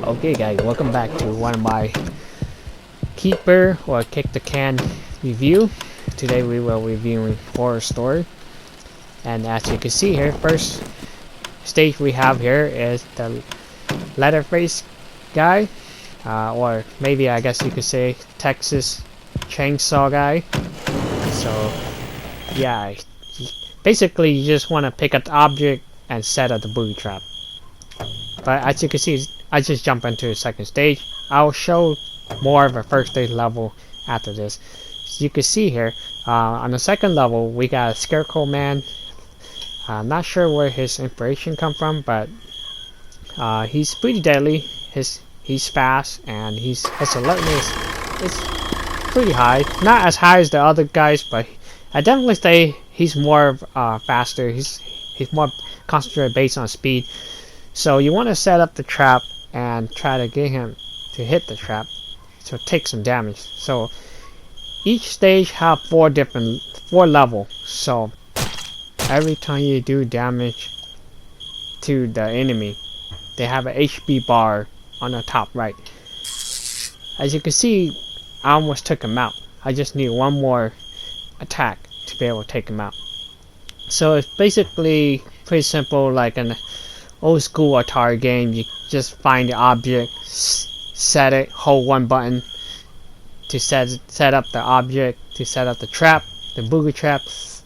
Okay guys, welcome back to one of my keeper or kick the can review. Today we will be reviewing Horror Story. And as you can see here, first stage we have here is the Leatherface guy. Or maybe I guess you could say Texas Chainsaw guy. So yeah, basically you just want to pick up the object and set up the booby trap. But as you can see, I just jump into the second stage. I'll show more of a first stage level after this. So you can see here, on the second level, we got a Scarecrow Man. I'm not sure where his inspiration come from, but he's pretty deadly. He's fast, and his alertness is pretty high. Not as high as the other guys, but I definitely say he's more faster. He's more concentrated based on speed. So you want to set up the trap and try to get him to hit the trap, so take some damage. So each stage have four levels. So every time you do damage to the enemy, they have an HP bar on the top right. As you can see, I almost took him out. I just need one more attack to be able to him out. So it's basically pretty simple, like an old school Atari game. You just find the object, set it, hold one button to set up the object, to set up the trap, the booby traps,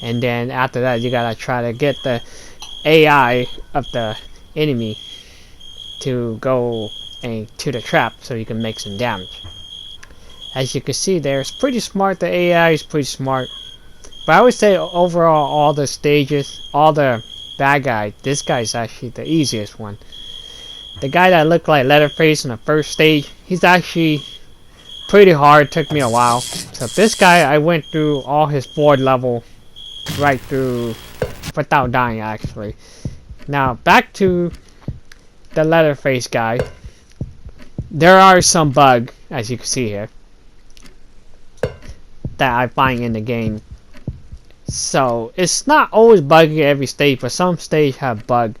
and then after that you gotta try to get the AI of the enemy to go to the trap so you can make some damage. As you can see there, it's pretty smart. The AI is pretty smart, but I would say overall all the stages, all the bad guy, this guy's actually the easiest one. The guy that looked like Leatherface in the first stage, he's actually pretty hard. Took me a while. So this guy, I went through all his 4 level right through without dying actually. Now back to the Leatherface guy. There are some bugs, as you can see here, that I find in the game. So it's not always buggy every stage, but some stages have bug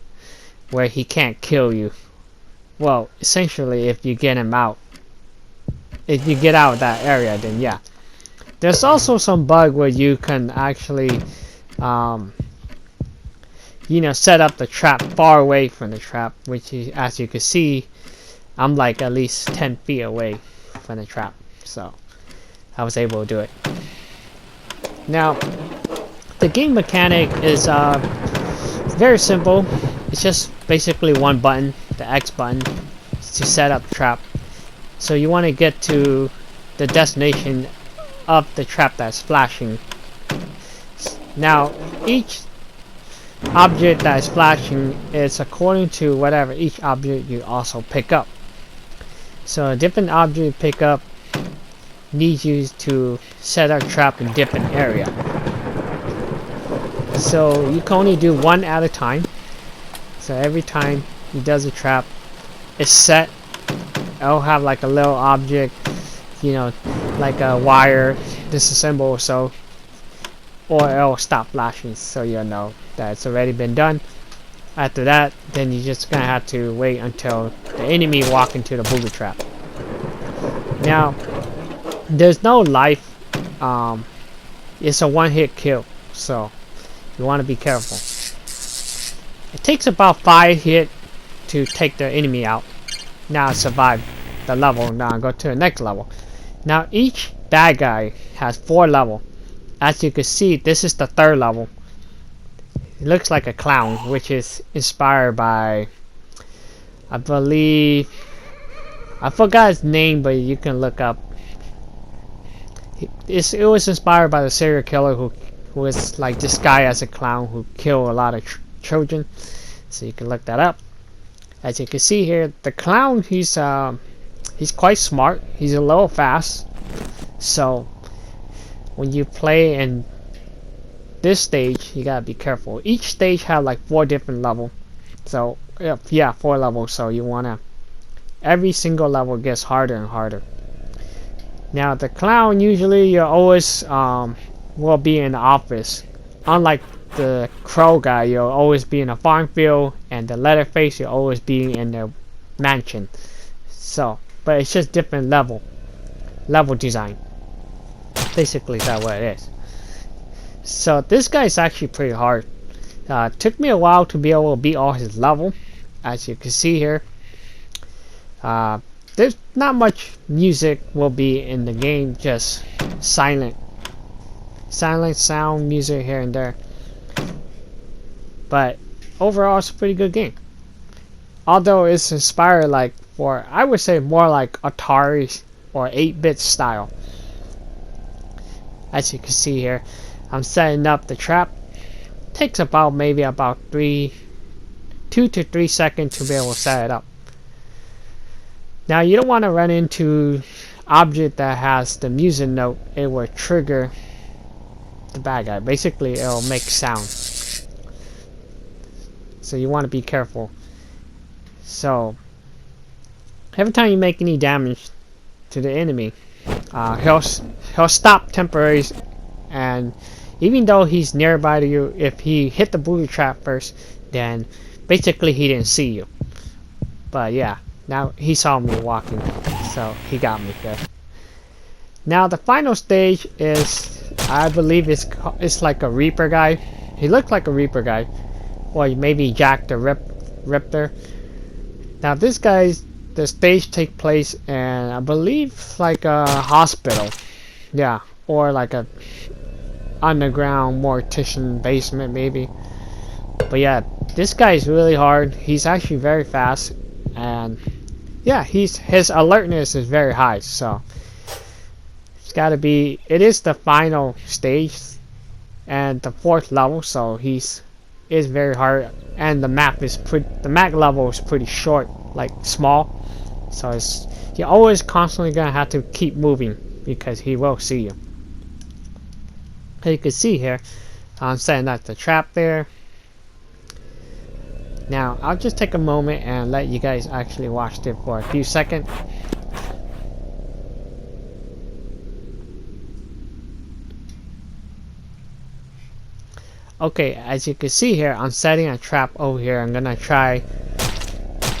where he can't kill you. Well, essentially, if you get him out, if you get out of that area, then yeah. There's also some bug where you can actually, set up the trap far away from the trap, which is, as you can see, I'm like at least 10 feet away from the trap. So I was able to do it. Now, the game mechanic is very simple. It's just basically one button, the X button, to set up the trap. So you want to get to the destination of the trap that's flashing. Now each object that is flashing is according to whatever each object you also pick up. So a different object you pick up needs you to set up trap in different area. So you can only do one at a time. So every time he does a trap, it's set. It'll have like a little object, like a wire, disassemble or so, or it'll stop flashing, so you'll know that it's already been done. After that, then you're just gonna have to wait until the enemy walk into the booby trap. Now, there's no life. It's a one-hit kill, so you want to be careful. It takes about 5 hits to take the enemy out. Now survive the level. Now go to the next level. Now each bad guy has 4 levels. As you can see, this is the 3rd level. It looks like a clown, which is inspired by, I believe, I forgot his name, but you can look up. It was inspired by the serial killer who was like this guy as a clown who killed a lot of children. So you can look that up. As you can see here, the clown, he's quite smart. He's a little fast. So when you play in this stage, you gotta be careful. Each stage have like 4 different levels. So yeah, 4 levels. So you wanna, every single level gets harder and harder. Now the clown, usually you always will be in the office. Unlike the crow guy, you'll always be in a farm field, and the Leatherface, you'll always be in the mansion. So, but it's just different level design. Basically, that's what it is. So this guy is actually pretty hard. Took me a while to be able to beat all his level, as you can see here. There's not much music will be in the game, just silent sound music here and there. But overall, it's a pretty good game. Although it's inspired like for, I would say, more like Atari or 8-bit style. As you can see here, I'm setting up the trap. Takes about maybe about 2 to 3 seconds to be able to set it up. Now you don't want to run into object that has the music note. It will trigger the bad guy. Basically, it'll make sound. So you want to be careful. So every time you make any damage to the enemy, he'll stop temporarily, and even though he's nearby to you, if he hit the booby trap first, then basically he didn't see you. But yeah, now he saw me walking, so he got me there. Now the final stage is, I believe it's like a Reaper guy. He looked like a Reaper guy, or maybe Jack the Ripper. Now this guy's, the stage take place in, I believe, like a hospital. Yeah, or like a underground mortician basement maybe. But yeah, this guy is really hard. He's actually very fast, and yeah, his alertness is very high. So it's gotta be. It is the final stage and the 4th level, so is very hard. And the map level is pretty short, like small. So you're always constantly gonna have to keep moving because he will see you. As you can see here, I'm setting up the trap there. Now I'll just take a moment and let you guys actually watch it for a few seconds. Okay, as you can see here, I'm setting a trap over here. I'm gonna try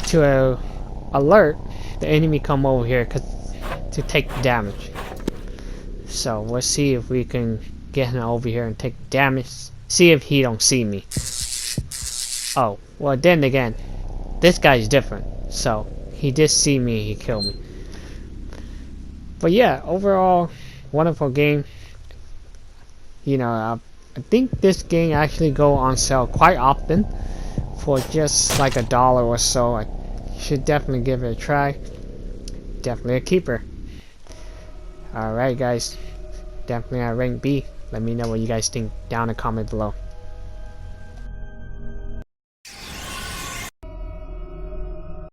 to alert the enemy come over here to take damage. So we'll see if we can get him over here and take damage. See if he don't see me. Oh, well then again, this guy's different. So he did see me, he killed me. But yeah, overall, wonderful game. You know, I think this game actually go on sale quite often for just like $1 or so. I should definitely give it a try. Definitely a keeper. Alright guys, definitely at rank B. Let me know what you guys think down in the comment below.